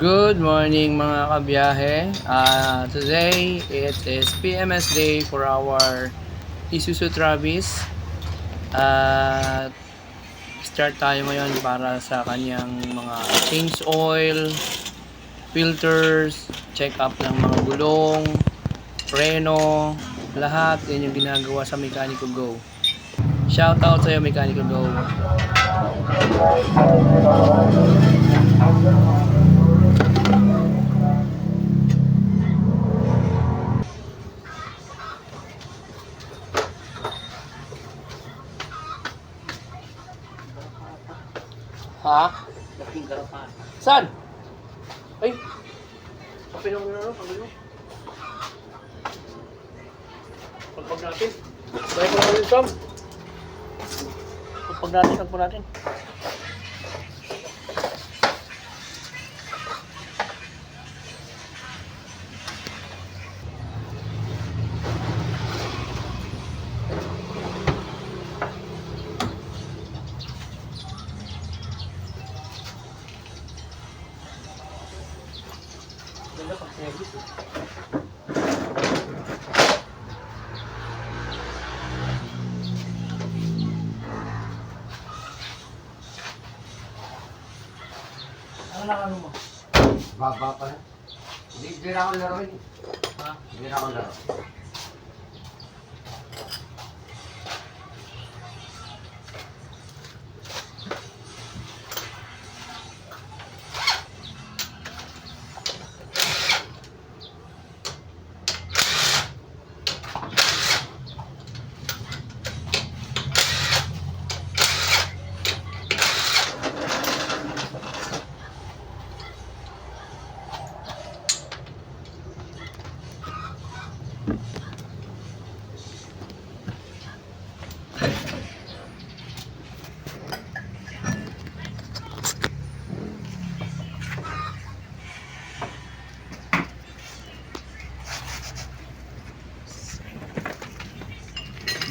Good morning mga kabiyahe. Today it is PMS day for our Isuzu Travis. Start tayo ngayon para sa kanyang mga change oil, filters, check up ng mga gulong, preno, lahat yan yung ginagawa sa Mechanical Go. Shout out sa iyo Mechanical Go. Ha? Laking garapan. Saan? Ay! Kapinong na ano? Pagulong. Pagpag natin. Balik ko natin, Tom. Pagpag natin, pagpag natin. Ganda pag service eh. Ano na ano mo? Baba pa na. Hindi na ako laro yun. Ha? Hindi na ako laro.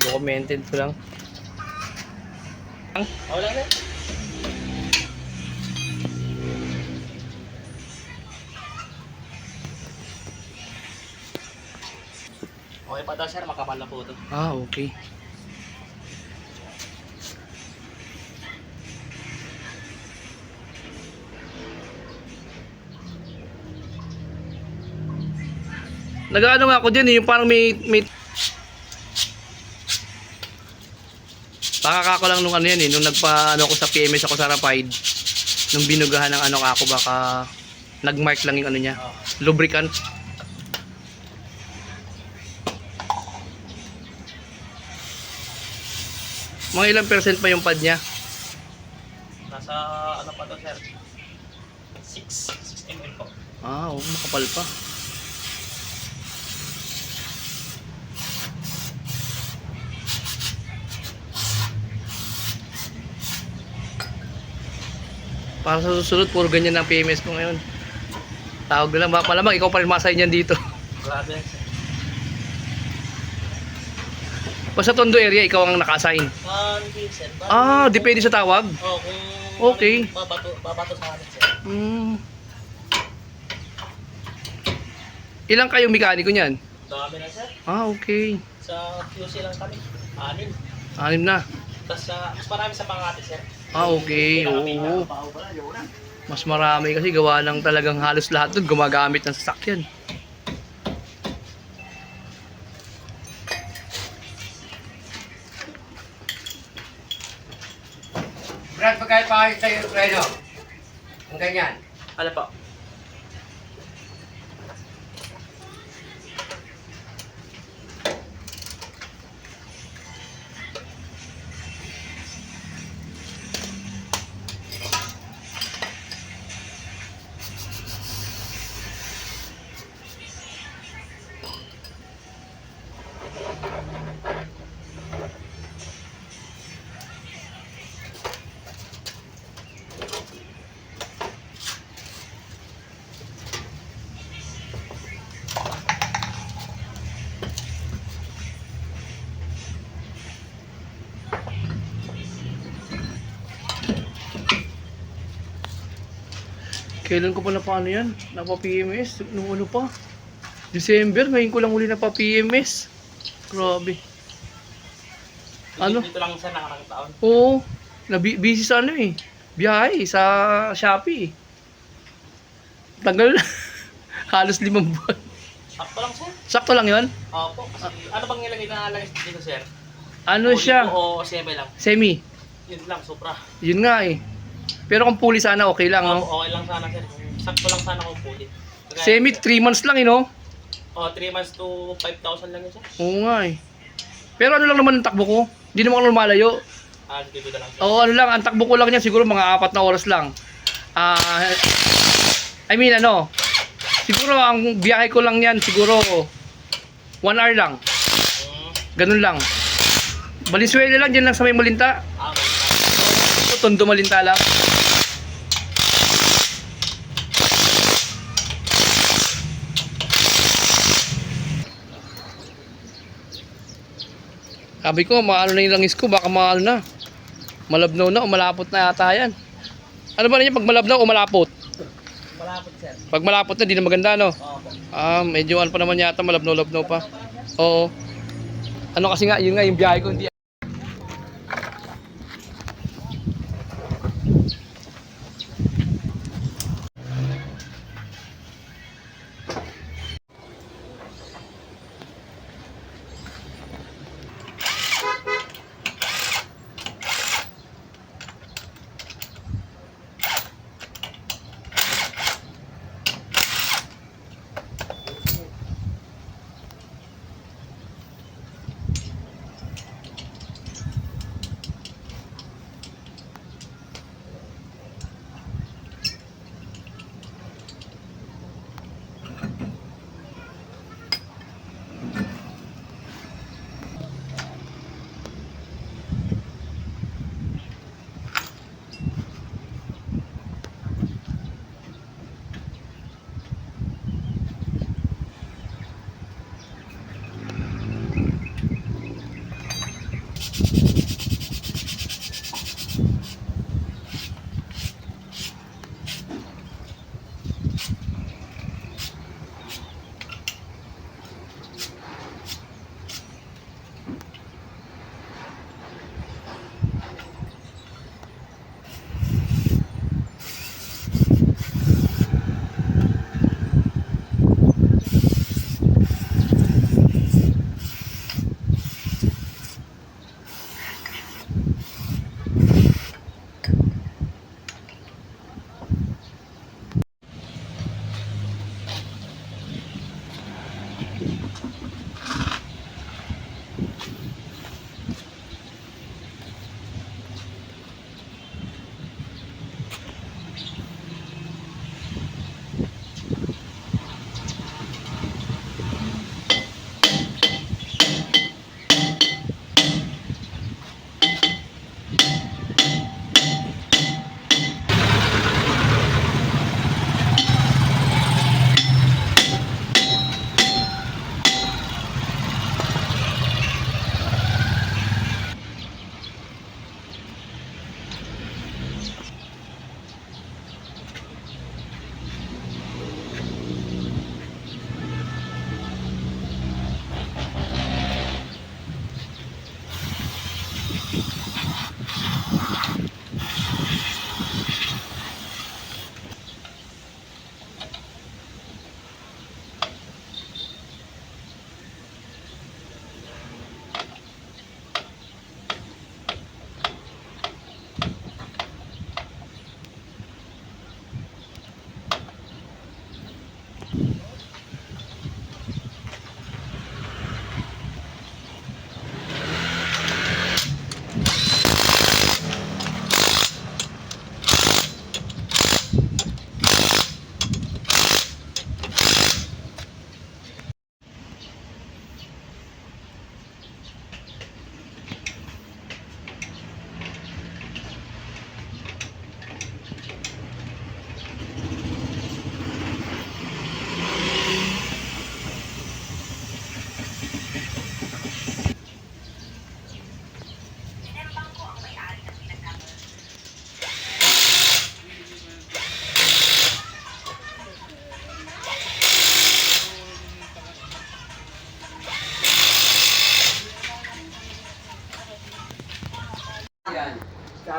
Documented ko lang. Wala na. Okay pa daw sir, makapal na po ito. Okay. Nag-ano nga ako dyan yung parang may pakakako lang nung ano yan nung nagpa-ano ako sa PMS ako sa Rapide. Nung binugahan ng ano ako baka nag-mark lang yung ano niya. Lubricant. Mga ilang percent pa yung pad niya? Nasa ano pa to sir? 6 ml po. Makapal pa. Para sa susunod, puro ganyan ang PMS ko ngayon. Tawag na lang, malamang ikaw pa rin masay niyan dito. Grabe sir. Basta Tondo area, ikaw ang naka-assign. Hindi sir. Depende sa tawag. Kung Okay. babato sa akin sir. Ilang kayong mekaniko niyan? Dami na sir. Okay. Sa QC lang kami. 6. 6 na. Tapos mas marami sa Pangate sir. Okay. Oo. Mas marami kasi gawa ng talagang halos lahat doon gumagamit ng sasakyan. Brad, pagkaya pa kayo sa'yo, Reno. Ang ganyan. Ano pa? Kailan ko pa na paano yan? Napa-PMS? Nung ano pa? December, ngayon ko lang uli napa-PMS. Grabe. Ano? Dito lang sa nakarang taon. Oo. Busy sa ano eh. Biyahe sa Shopee. Tagal na. Halos 5 buwan. Sakto lang, sir. Sakto lang yon. Opo. Kasi, ano bang nilagay na langis dito, sir? Ano Fully siya? po O semi lang. Semi. Yun lang, supra. Yun nga eh. Pero kung fully sana okay lang, no? Okay lang sana, sir. Sakto lang sana kung fully. Kagaya- Semi 3 months lang eh, no? 3 months to 5,000 lang yun, sir. Oo nga eh. Pero ano lang naman ang takbo ko? Hindi naman ako lumalayo. Dito na lang, sir. Oo, ano lang, ang takbo ko lang niya siguro mga 4 na oras lang. I mean ano, siguro ang biyahe ko lang yan siguro 1 hour lang. Ganun lang. Valenzuela lang, dyan lang sa may Malinta. Okay. Tondo Malinta lang. Sabi ko, maano na yung langis ko, baka maano na. Malabnaw na o malapot na yata yan. Ano ba na yan, pag malabnaw o malapot? Malapot, sir. Pag malapot na, di na maganda, no? Opo. Medyo ano pa naman yata, malabnaw-labnaw pa. Oo. Ano kasi nga, yun nga, yung biyahe ko, hindi.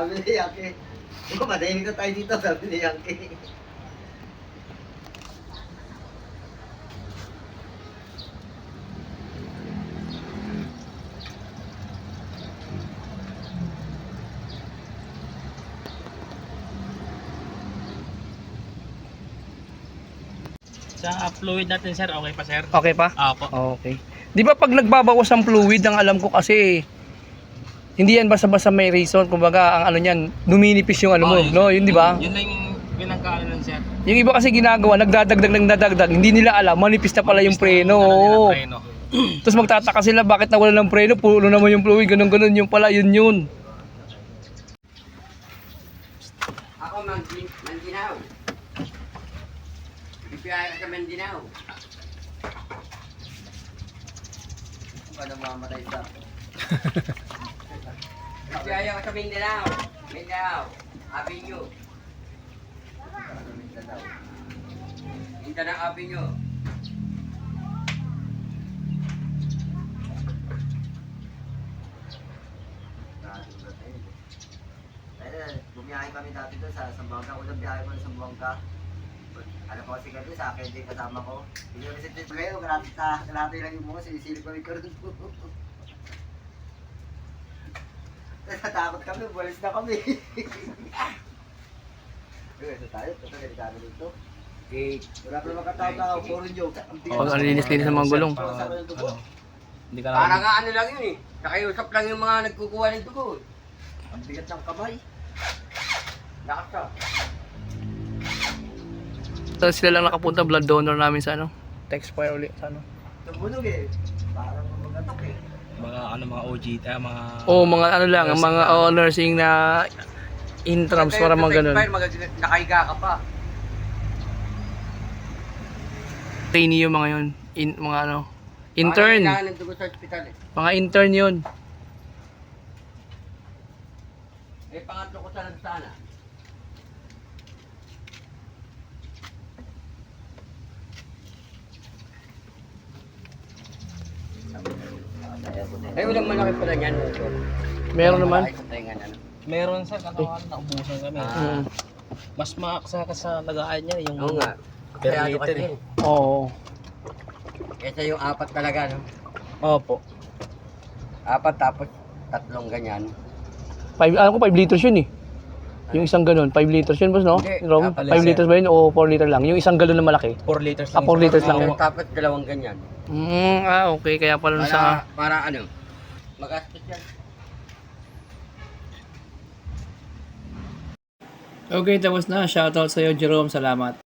Sabi ni Yankee. Matahimik na tayo dito, sabi ni Yankee. Sa fluid natin sir, okay pa sir? Okay pa? Opo. Okay. Di ba pag nagbabawas ang fluid, ang alam ko kasi, hindi yan basta-basta may reason. Kumbaga, ang ano niyan, numinipis yung ano mo. No, yun di ba? Yun na yung pinagkaano nun sir. Yung iba kasi ginagawa, nagdadagdag, hindi nila alam, manipis na pala yung preno. Oo. Preno. Tapos magtataka sila, bakit nawala ng preno, puno naman yung fluid, ganun-ganun, yung pala, yun. Ako Mandinaw. Bibiyaya ka sa Mandinaw. Ano ba namamatay sa... Bibiyaya ka sa Mindanao. Mindanao. Avenue. Mindanao Avenue. Bumiyahe kami dati doon sa Zamboanga. Unang biyahe ko sa Zamboanga. Ano ko kasi kami sa akin din kasama ko. Hindi ko nasin dito kayo. Kalahati lang yung mga sinisilip kami ko rin. Natakot kami. Balis na kami. Ito tayo. Ito delikado dito. Wala pa naman katao-tao. Puro joke. Pag linis-linis ng mga gulong. Hindi ka Para nga ano lang yun eh. Nakiusap lang yung mga nagkukuha ng dugo. Ang bigat ng kamay. Lakas ka. Tapos sila lang nakapunta blood donor namin sa ano, Texfire ulit sa ano. Tumunog eh. Parang magatok eh. mga ano mga OG, mga Oo, mga ano lang, ang mga nursing na intrams, para mga ganun. Nakahiga ka pa. Trainee yung mga yun, mga ano, intern. Nakahiga ng dugo sa ospital eh. Mga intern yun. Eh, pangatlo ko sa nagsana. Eh, walang malaki pala niyan. Meron naman. Malaki sa tenga na. meron sir katawa naubusan kami. Mm. Mas maaksa ka sa lagaan niya yung Oo nga. per Kaya liter kasi. eh. Oo. Kesa yung apat talaga, no? Opo. Apat tapos tatlong ganyan. Alam ko 5 liters yun eh. Yung isang ganun, 5 liters yun boss, no? Hindi, Rom, dapat 5 liters ba yun o 4 liter lang? Yung isang galon na malaki. 4 liters 4 liters lang. Tapos dalawang ganyan. Okay, kaya pala sa... Para ano? Magastos yan. Okay, tapos na. Shoutout sa'yo, Jerome. Salamat.